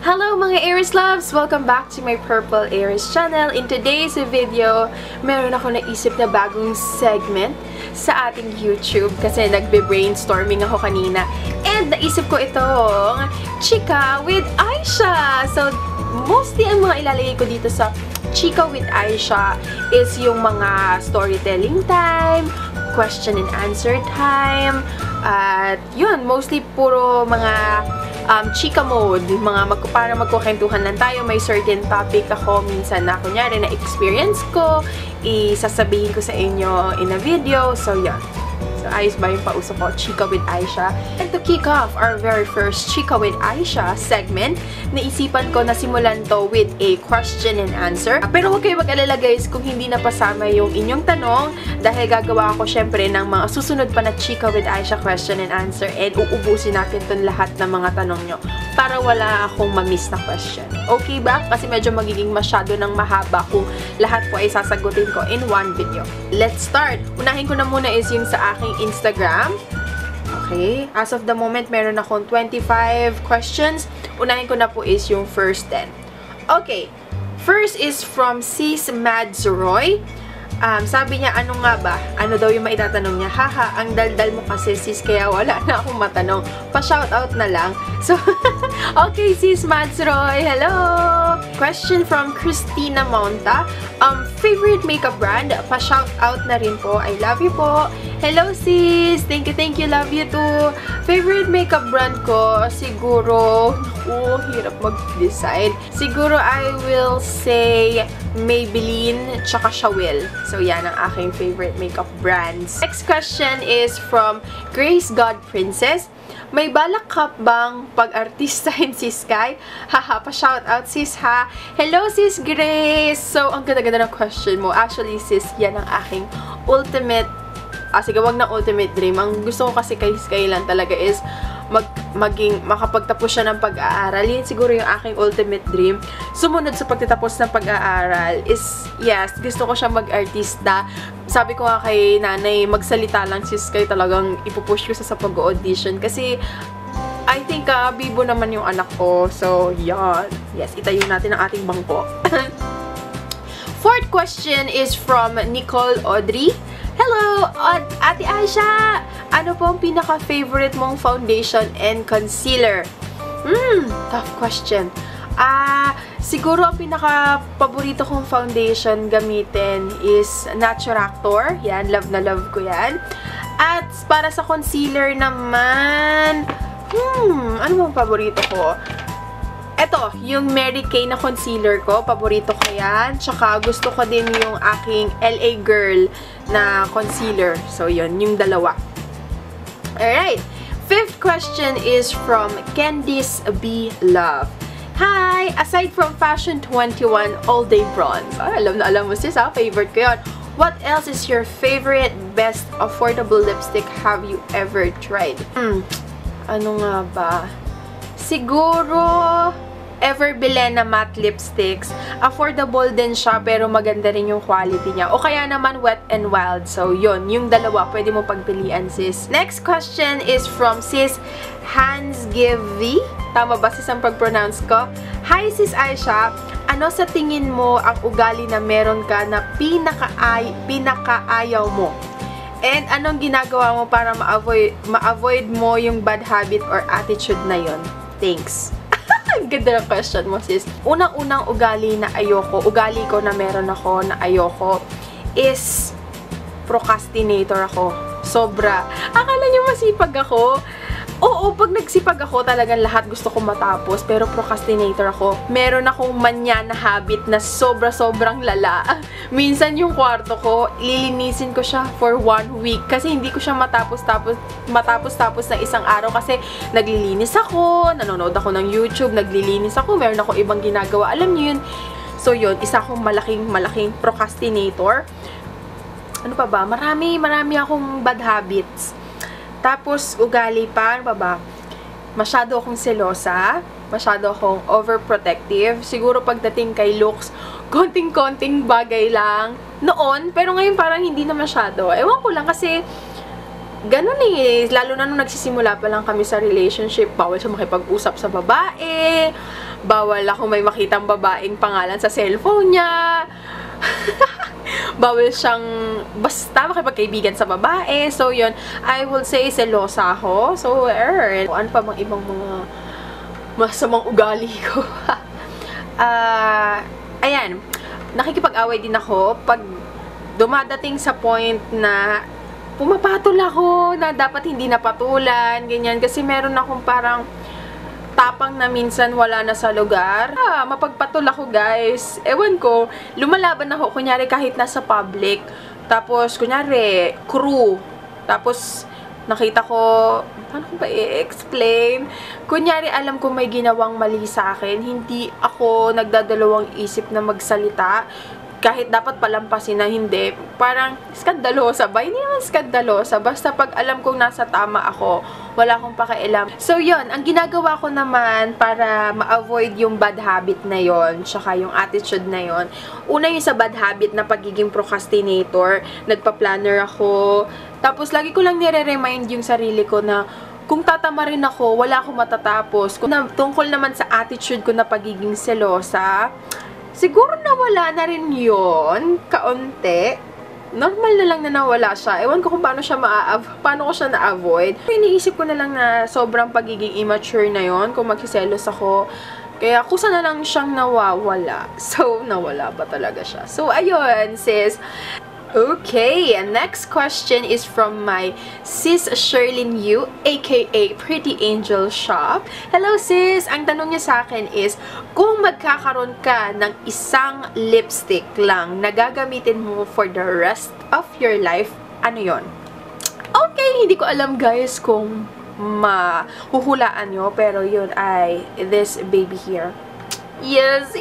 Hello mga Aries loves! Welcome back to my Purple Aries channel. In today's video, meron ako naisip na bagong segment sa ating YouTube kasi nagbe-brainstorming ako kanina. And naisip ko itong Chika with Aisha! So, mostly ang mga ilalagay ko dito sa Chika with Aisha is yung mga storytelling time, question and answer time, at yun, mostly puro mga chika mode, para magkukwentuhan lang tayo, may certain topic ako minsan na kunyari na experience ko, isasabihin ko sa inyo in a video, so yun. So, ayos ba yung pauso ko, Chika with Aisha? And to kick off our very first Chika with Aisha segment, naisipan ko na simulan to with a question and answer. Pero huwag kayo mag-alala guys kung hindi napasama yung inyong tanong dahil gagawa ako syempre ng mga susunod pa na Chika with Aisha question and answer and uubusin natin itong lahat ng mga tanong nyo para wala akong ma-miss na question. Okay ba? Kasi medyo magiging masyado ng mahaba kung lahat po ay sasagutin ko in one video. Let's start! Unahin ko na muna is yung sa aking Instagram. Okay. As of the moment, meron akong 25 questions. Unahin ko na po is yung first 10. Okay. First is from Sis Madzroy. Sabi niya, ano nga ba? Ano daw yung maitatanong niya? Haha, ang daldal mo kasi sis, kaya wala na akong matanong. Pa-shoutout na lang. So, okay, Sis Madzroy, hello! Question from Christina Monta. Favorite makeup brand? Pa-shoutout na rin po. I love you po. Hello, sis! Thank you, love you too. Favorite makeup brand ko? Siguro, hirap mag-decide. Siguro, I will say Maybelline, tsaka Shawil. So, yan ang aking favorite makeup brands. Next question is from Grace God Princess. May balak ka bang pag-artistahin si Sky? Haha, pa-shoutout sis ha. Hello sis Grace! So, ang ganda-ganda ng question mo. Actually sis, yan ang aking ultimate, sige, wag na ultimate dream. Ang gusto ko kasi kay Sky lang talaga is makapagtapos siya ng pag-aaral. Yun siguro yung aking ultimate dream. Sumunod sa pagtatapos ng pag-aaral is, yes, gusto ko siya mag-artista. Sabi ko nga kay nanay, magsalita lang si Sky, talagang ipupush ko sa pag-audition. Kasi, I think, bibo naman yung anak ko. So, yan. Yes, itayo natin ang ating bangko. Fourth question is from Nicole Audrey. Hello, Ate Aisha! Ano po ang pinaka-favorite mong foundation and concealer? Tough question. Siguro ang pinaka-paborito kong foundation gamitin is Naturactor. Yan, love na love ko yan. At para sa concealer naman, ano bang paborito ko? Eto, yung Mary Kay na concealer ko, paborito ko yan. Tsaka gusto ko din yung aking LA Girl na concealer. So, yun, yung dalawa. Alright. Fifth question is from Candice B. Love. Hi! Aside from Fashion 21 All Day Bronze. Alam na alam mo sis ha, favorite ko yun. What else is your favorite, best affordable lipstick have you ever tried? Ano nga ba? Siguro, Everbilena matte lipsticks. Affordable din siya, pero maganda rin yung quality niya. O kaya naman Wet n Wild. So, yun. Yung dalawa, pwede mo pagpilian, sis. Next question is from sis Hansgivi. Tama ba, sis, ang pag-pronounce ko? Hi, sis Aisha. Ano sa tingin mo ang ugali na meron ka na pinakaayaw mo? And anong ginagawa mo para ma-avoid mo yung bad habit or attitude na yon? Thanks. Ang ganda ng question mo, sis. Unang-unang ugali ko na meron ako na ayoko is procrastinator ako. Sobra. Akala niyo masipag ako? Oo, pag nagsipag ako, talagang lahat gusto ko matapos. Pero procrastinator ako. Meron akong manya na habit na sobra-sobrang lala. Minsan yung kwarto ko, lilinisin ko siya for 1 week. Kasi hindi ko siya matapos-tapos na isang araw. Kasi naglilinis ako, nanonood ako ng YouTube, naglilinis ako, meron ako ibang ginagawa. Alam niyo yun. So yun, isa akong malaking procrastinator. Ano pa ba? Marami akong bad habits. Tapos, ugali pa, ano ba? Masyado akong selosa, masyado akong overprotective. Siguro pagdating kay looks, konting-konting bagay lang noon, pero ngayon parang hindi na masyado. Ewan ko lang kasi ganun eh. Lalo na nung nagsisimula pa lang kami sa relationship, bawal siya makipag-usap sa babae. bawal ako may makitang babaeng pangalan sa cellphone niya. Bawal siyang basta makipagkaibigan sa babae. So, yun. I will say, selosa ako. So, ano pa bang ibang mga masamang ugali ko? Ayan. Nakikipag-away din ako pag dumadating sa point na pumapatol ako na dapat hindi napatulan, ganyan. Kasi meron akong parang tapang na minsan wala na sa lugar. Mapagpatol ako, guys. Ewan ko, lumalaban ako, kunyari kahit nasa public. Tapos, kunyari, crew. Tapos, nakita ko, paano ko ba i-explain? Kunyari, alam ko may ginawang mali sa akin, hindi ako nagdadalawang isip na magsalita. Kahit dapat palampasin na hindi, parang skandalosa ba? Hindi naman skandalosa. Basta pag alam kong nasa tama ako, wala akong pakialam. So, yun. Ang ginagawa ko naman para ma-avoid yung bad habit na yon, tsaka yung attitude na yon. Una yung sa bad habit na pagiging procrastinator. Nagpa-planner ako. Tapos, lagi ko lang nire-remind yung sarili ko na kung tatama rin ako, wala akong matatapos. Kung tungkol naman sa attitude ko na pagiging selosa, siguro nawala na rin yun, kaunti. Normal na lang na nawala siya. Ewan ko kung paano ko siya na-avoid. Iniisip ko na lang na sobrang pagiging immature na yon kung magsiselos ako. Kaya kusa na lang siyang nawawala. So, nawala ba talaga siya? So, ayun, sis. Okay, and next question is from my sis Sherlyn Yu, aka Pretty Angel Shop. Hello sis! Ang tanong niya sa akin is, kung magkakaroon ka ng isang lipstick lang na gagamitin mo for the rest of your life, ano yon? Okay, hindi ko alam guys kung mahuhulaan nyo, pero yun ay this baby here. Yes,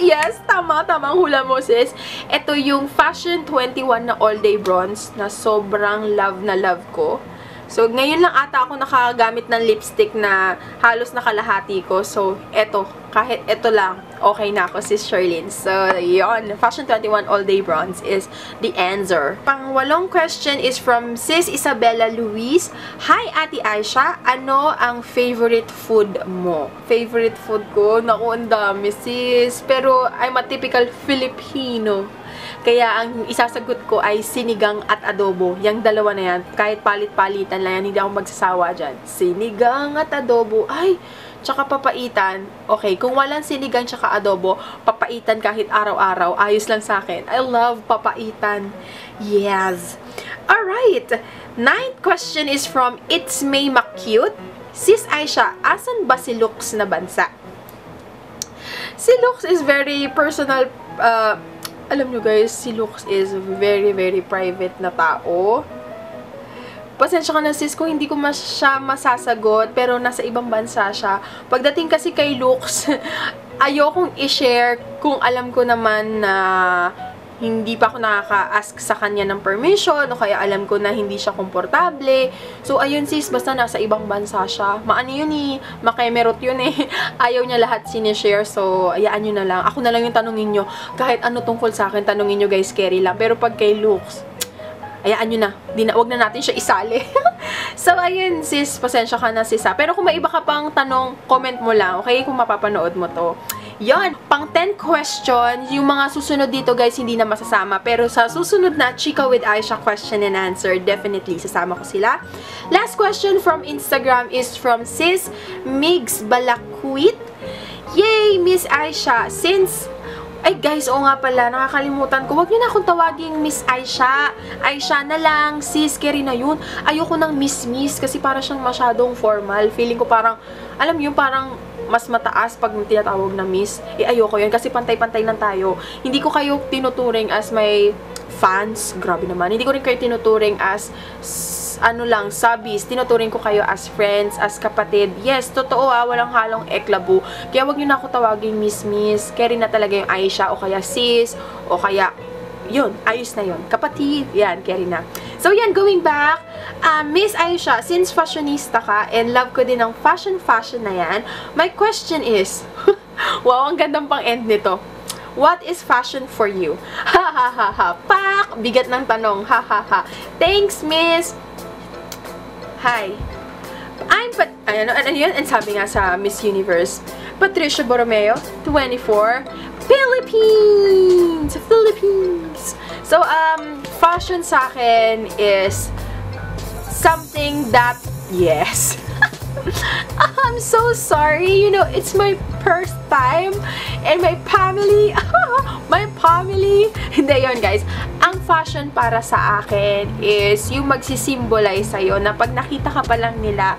tama ang hula mo, sis. Ito yung Fashion 21 na All Day Bronze na sobrang love na love ko. So, ngayon lang ata ako nakagamit ng lipstick na halos nakalahati ko. So, eto, kahit eto lang, okay na ako, sis Sherlyn. So, yon, Fashion 21 All Day Bronze is the answer. Pang-walong question is from sis Isabella Luis. Hi, Ate Aisha. Ano ang favorite food mo? Favorite food ko? Naku, ang dami, sis. Pero, I'm a typical Filipino. Kaya ang isasagot ko ay sinigang at adobo. Yang dalawa na yan, kahit palit-palitan lang yan, hindi ako magsasawa dyan. Sinigang at adobo. Ay, tsaka papaitan. Okay, kung walang sinigang tsaka adobo, papaitan kahit araw-araw. Ayos lang sa akin. I love papaitan. Yes. Alright. 9th question is from It's May Macute. Sis Aisha, asan ba si Lux na bansa? Si Lux is very personal. Alam nyo guys, si Lux is very, very private na tao. Pasensya ka na sis kung hindi ko siya masasagot, pero nasa ibang bansa siya. Pagdating kasi kay Lux, ayokong i-share kung alam ko naman na hindi pa ako nakaka-ask sa kanya ng permission, o kaya alam ko na hindi siya komportable. So, ayun sis, basta nasa ibang bansa siya. Maano yun eh, makemerot yun eh. Ayaw niya lahat sinishare, so, ayaan nyo na lang. Ako na lang yung tanungin nyo. Kahit ano tungkol sa akin, tanungin nyo guys, carry lang. Pero pag kay Lux, ayaan nyo na. Wag na natin siya isali. So, ayun sis, pasensya ka na sis ha. Pero kung may iba ka pang tanong, comment mo lang, okay? Kung mapapanood mo to. Yon, pang 10 question, yung mga susunod dito guys, hindi na masasama. Pero sa susunod na Chika with Aisha question and answer, definitely sasama ko sila. Last question from Instagram is from sis Migs Balakwit. Yay, Miss Aisha! Since ay guys, oo nga pala, nakakalimutan ko. Huwag niyo na akong tawaging Miss Aisha. Aisha na lang, sis, carry na yun. Ayoko ng Miss kasi para siyang masyadong formal. Feeling ko parang, alam niyo, parang mas mataas pag tinatawag na Miss. Ayoko yun kasi pantay-pantay lang tayo. Hindi ko kayo tinuturing as my fans. Grabe naman. Hindi ko rin kayo tinuturing as ano lang, subbies. Tinuturing ko kayo as friends, as kapatid. Yes, totoo walang halong eklabu. Kaya wag niyo na ako tawaging Miss. Carry na talaga yung Aisha o kaya sis o kaya yun, ayos na yun. Kapatid, yan, carry na. So yan, going back, Miss Aisha, since fashionista ka and love ko din ang fashion na yan, my question is, wow, ang gandang pang end nito. What is fashion for you? Ha ha ha ha. Pak! Bigat ng tanong. Ha ha ha. Thanks, Miss. Hi. Ano yun? And sabi nga sa Miss Universe, Patricia Borromeo, 24, Philippines! Philippines! So, fashion sa akin is something that, yes. I'm so sorry, you know, it's my first time and my family, hindi yun guys. Ang fashion para sa akin is yung magsisimbolize sa'yo na pag nakita ka pa lang nila,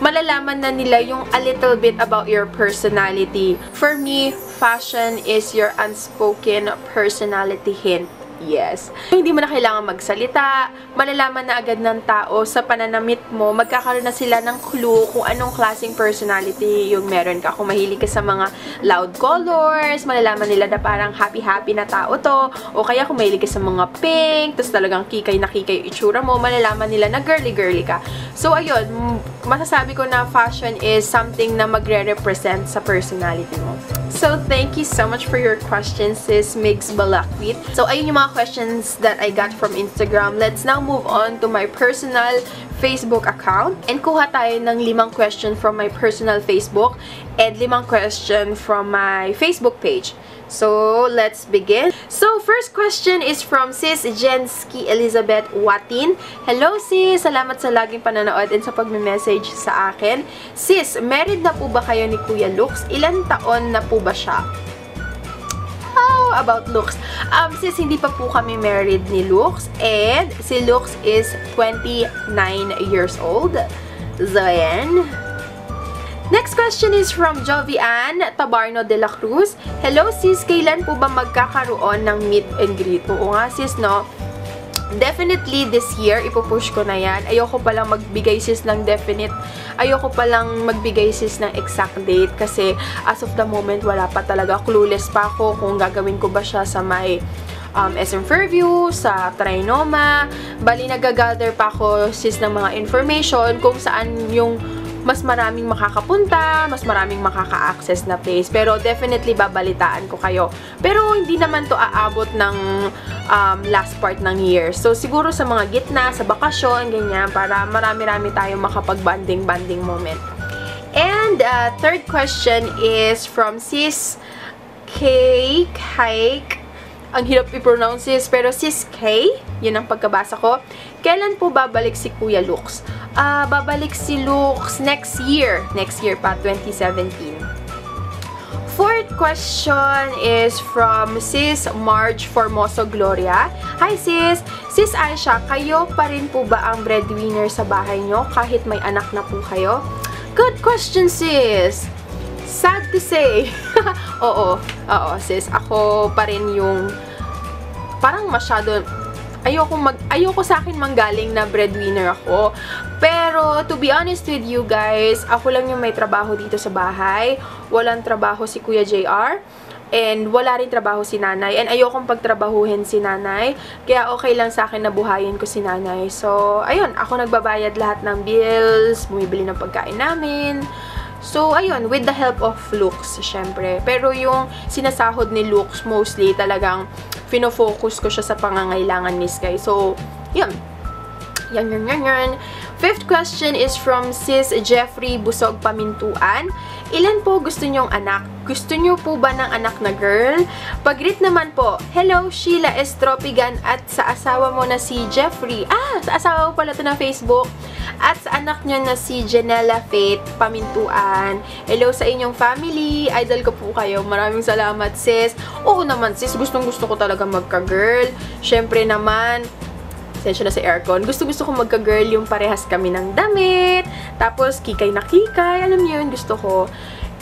malalaman na nila yung a little bit about your personality. For me, fashion is your unspoken personality hint. Yes. Hindi mo na kailangan magsalita, malalaman na agad ng tao sa pananamit mo, magkakaroon na sila ng clue kung anong klaseng personality yung meron ka. Kung mahilig ka sa mga loud colors, malalaman nila na parang happy-happy na tao to, o kaya kung mahilig ka sa mga pink, tapos talagang kikay na kikay yung itsura mo, malalaman nila na girly-girly ka. So, ayun, masasabi ko na fashion is something na magre-represent sa personality mo. So, thank you so much for your questions, sis Migs Balakwit. So, ayun yung mga questions that I got from Instagram. Let's now move on to my personal Facebook account. And kuha tayo ng 5 question from my personal Facebook and 5 question from my Facebook page. So, let's begin. So, first question is from sis Jensky Elizabeth Watin. Hello sis! Salamat sa laging pananood and sa pagme-message sa akin. Sis, married na po ba kayo ni Kuya Lux? Ilan taon na po ba siya? How about Lux? Sis, hindi pa po kami married ni Lux. And si Lux is 29 years old. So, ayan. Next question is from Jovian Tabarno de la Cruz. Hello sis, kailan po ba magkakaroon ng meet and greet? Oo nga sis, no? Definitely this year, ipupush ko na yan. Ayoko palang magbigay sis ng definite. Ayoko palang magbigay sis ng exact date kasi as of the moment, wala pa talaga. Clueless pa ako kung gagawin ko ba siya sa may SM Fairview, sa Trinoma. Bali, nagagather pa ako sis ng mga information kung saan yung mas maraming makakapunta, mas maraming makaka-access na place. Pero definitely babalitaan ko kayo. Pero hindi naman to aabot ng last part ng year. So siguro sa mga gitna, sa bakasyon, ganyan, para marami-rami tayong makapag-banding moment. And third question is from sis Cake. Ang hirap i-pronounce sis, pero sis K, yun ang pagkabasa ko. Kailan po babalik si Kuya Lux? Babalik si Lux next year. Next year pa, 2017. Fourth question is from sis Marge Formoso Gloria. Hi sis! Sis Aisha, kayo pa rin po ba ang breadwinner sa bahay nyo kahit may anak na po kayo? Good question sis! Sad to say. Oo, sis. Ako pa rin yung parang masyado ayoko sa akin manggaling na breadwinner ako. Pero to be honest with you guys, ako lang yung may trabaho dito sa bahay. Walang trabaho si Kuya JR. And wala rin trabaho si nanay. And ayokong pagtrabahuhin si nanay. Kaya okay lang sa akin na buhayin ko si nanay. So, ayun. Ako nagbabayad lahat ng bills. Bumibili ng pagkain namin. So, ayun, with the help of Lux, syempre. Pero yung sinasahod ni Lux, mostly talagang fino-focus ko siya sa pangangailangan ni Sky. So, yun. Yan. Fifth question is from sis Jeffrey Busog Pamintuan. Ilan po gusto nyong anak? Gusto nyo po ba ng anak na girl? Pag-greet naman po, hello Sheila Estropigan at sa asawa mo na si Jeffrey. Sa asawa mo pala to na Facebook. At sa anak nyo na si Janella Faith Pamintuan. Hello sa inyong family. Idol ko po kayo. Maraming salamat sis. Oo naman sis, gustong-gusto ko talaga magka-girl. Syempre naman, sensya na sa aircon. Gusto-gusto ko magka-girl yung parehas kami ng damit. Tapos, kikay na kikay. Alam niyo yun, gusto ko.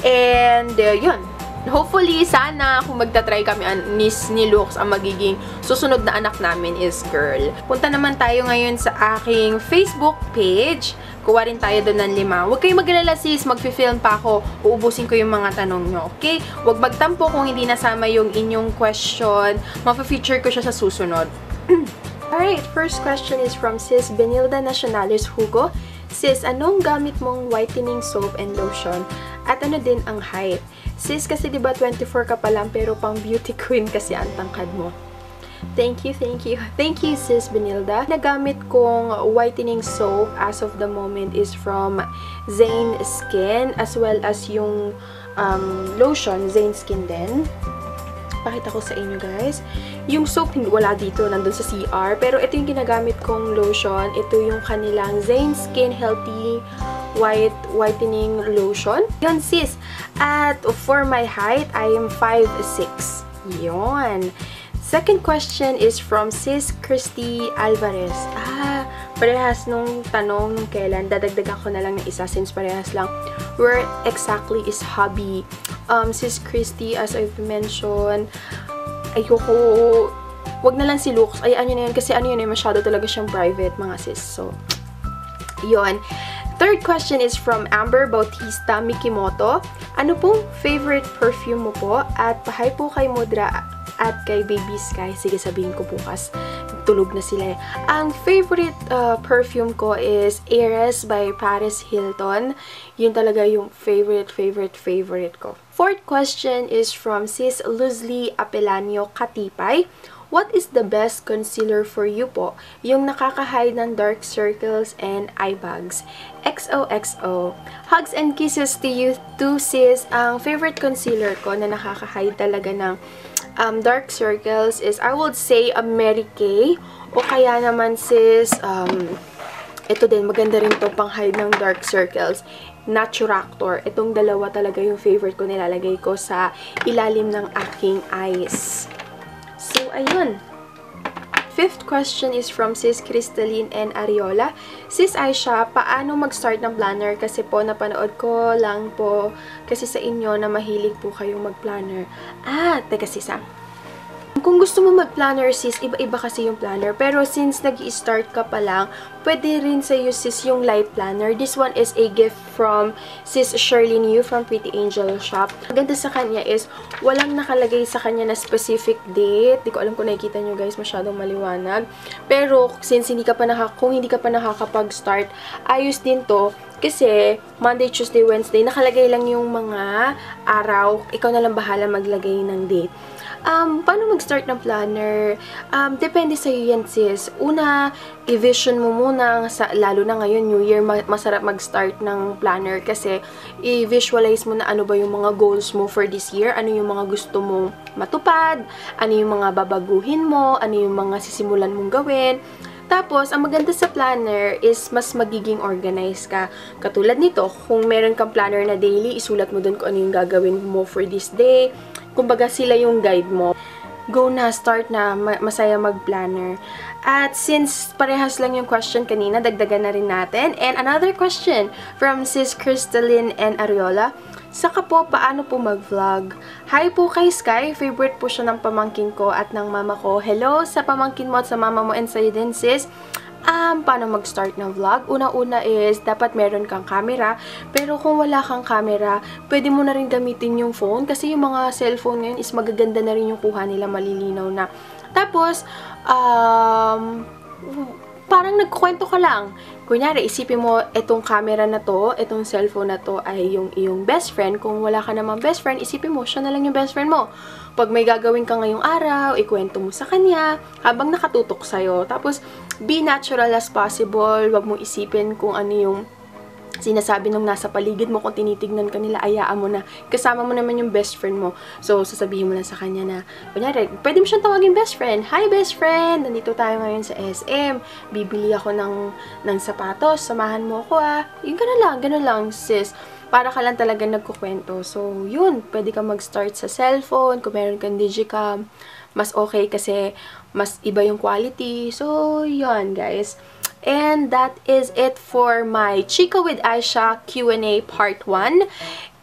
And, yun. Hopefully, sana kung magta-try kami ni Lux, ang magiging susunod na anak namin is girl. Punta naman tayo ngayon sa aking Facebook page. Kuha rin tayo doon ng 5. Huwag kayong mag-alala sis, mag-film pa ako. Uubusin ko yung mga tanong nyo, okay? Huwag magtampo kung hindi nasama yung inyong question. Mapa-feature ko siya sa susunod. Alright, first question is from sis Benilda Nacionales Hugo. Sis, anong gamit mong whitening soap and lotion? At ano din ang height? Sis, kasi diba 24 ka pa lang pero pang beauty queen kasi ang tangkad mo. Thank you. Thank you, sis Benilda. Nagamit kong whitening soap as of the moment is from Zane Skin as well as yung lotion, Zane Skin din. Pakita ko sa inyo, guys. Yung soap, wala dito, nandun sa CR. Pero ito yung ginagamit kong lotion. Ito yung kanilang Zane Skin Healthy Whitening Lotion. Yun, sis. At for my height, I am 5'6". Yun. Second question is from Sis Christy Alvarez. Parehas nung tanong nung kailan. Dadagdagan ko na lang ng isa since parehas lang. Where exactly is hobby? Sis Christy, as I've mentioned, ayoko, wag na lang si looks. Ayaan nyo na yun kasi ano yun, masyado talaga siyang private, mga sis. So, yun. Third question is from Amber Bautista Mikimoto. Ano pong favorite perfume mo po? At pahay po kay Mudra at kay Baby Sky. Sige, sabihin ko bukas. Tulog na sila. Ang favorite perfume ko is Eres by Paris Hilton. Yun talaga yung favorite ko. Fourth question is from Sis Luzly Apelanio Katipay. What is the best concealer for you po? Yung nakaka-hide ng dark circles and eye bags. XOXO. Hugs and kisses to you too, sis. Ang favorite concealer ko na nakaka-hide talaga ng dark circles is, I would say, a Mary Kay. O kaya naman, sis, ito din, maganda rin to pang-hide ng dark circles. Naturactor. Itong dalawa talaga yung favorite ko, nilalagay ko sa ilalim ng aking eyes. So, ayun. Fifth question is from Sis Crystalline and Ariola. Sis Aisha, paano mag-start ng planner? Kasi po, napanood ko lang po kasi sa inyo na mahilig po kayong mag-planner. Teka sis Kung gusto mo mag-planner, sis, iba-iba kasi yung planner. Pero since nag-i-start ka pa lang, pwede rin sa'yo, sis, yung light planner. This one is a gift from Sis Shirley New from Pretty Angel Shop. Maganda sa kanya is, walang nakalagay sa kanya na specific date. Di ko alam kung nakikita nyo, guys, masyadong maliwanag. Pero, since kung hindi ka pa nakakapag-start, ayos din to. Kasi, Monday, Tuesday, Wednesday, nakalagay lang yung mga araw. Ikaw na lang bahala maglagay ng date. Paano mag-start ng planner? Depende sa'yo yan, sis. Una, i-vision mo muna, lalo na ngayon, New Year, masarap mag-start ng planner kasi i-visualize mo na ano ba yung mga goals mo for this year, ano yung mga gusto mong matupad, ano yung mga babaguhin mo, ano yung mga sisimulan mong gawin. Tapos, ang maganda sa planner is mas magiging organized ka. Katulad nito, kung meron kang planner na daily, isulat mo dun kung ano yung gagawin mo for this day. Kumbaga, sila yung guide mo. Go na, start na, masaya mag-planner. At since parehas lang yung question kanina, dagdagan na rin natin. And another question from Sis Crystalline and Ariola. Saka po, paano po mag-vlog? Hi po kay Sky. Favorite po siya ng pamangkin ko at ng mama ko. Hello sa pamangkin mo at sa mama mo and sa'yo din, sis. Paano mag-start ng vlog? Una-una is, dapat meron kang camera. Pero kung wala kang camera, pwede mo na rin gamitin yung phone. Kasi yung mga cellphone ngayon is magaganda na rin yung kuha nila, malilinaw na. Tapos, parang nagkukwento ka lang. Kunyari, isipin mo, itong camera na to, itong cellphone na to ay yung iyong best friend. Kung wala ka namang best friend, isipin mo, siya na lang yung best friend mo. Pag may gagawin ka ngayong araw, ikwento mo sa kanya, habang nakatutok sa'yo. Tapos, be natural as possible. Wag mo isipin kung ano yung sinasabi nung nasa paligid mo. Kung tinitignan ka nila, ayaan mo na. Kasama mo naman yung best friend mo. So, sasabihin mo lang sa kanya na, kunyari, pwede mo siyang tawagin best friend. Hi, best friend! Nandito tayo ngayon sa SM. Bibili ako ng sapatos. Samahan mo ako, Yung gano'n lang, sis. Para ka lang talaga nagkukwento. So, yun. Pwede ka mag-start sa cellphone. Kung meron kang digicam, mas okay kasi mas iba yung quality. So, yun, guys. And that is it for my Chika with Aisha Q&A part 1.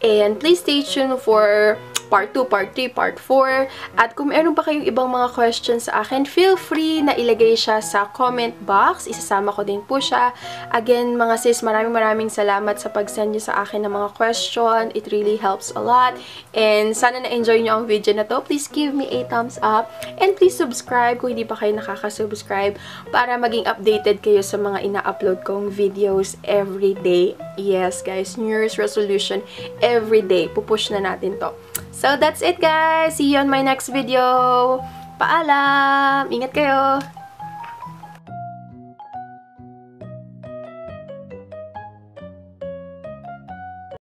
And please stay tuned for part 2, part 3, part 4. At kung meron pa kayong ibang mga questions sa akin, feel free na ilagay siya sa comment box. Isasama ko din po siya. Again, mga sis, maraming salamat sa pag-send nyo sa akin ng mga question. It really helps a lot. And sana na-enjoy nyo ang video na to. Please give me a thumbs up. And please subscribe kung hindi pa kayo nakaka-subscribe para maging updated kayo sa mga ina-upload kong videos every day. Yes, guys, New Year's resolution every day. Pupush na natin to. So, that's it, guys. See you on my next video. Paalam! Ingat kayo!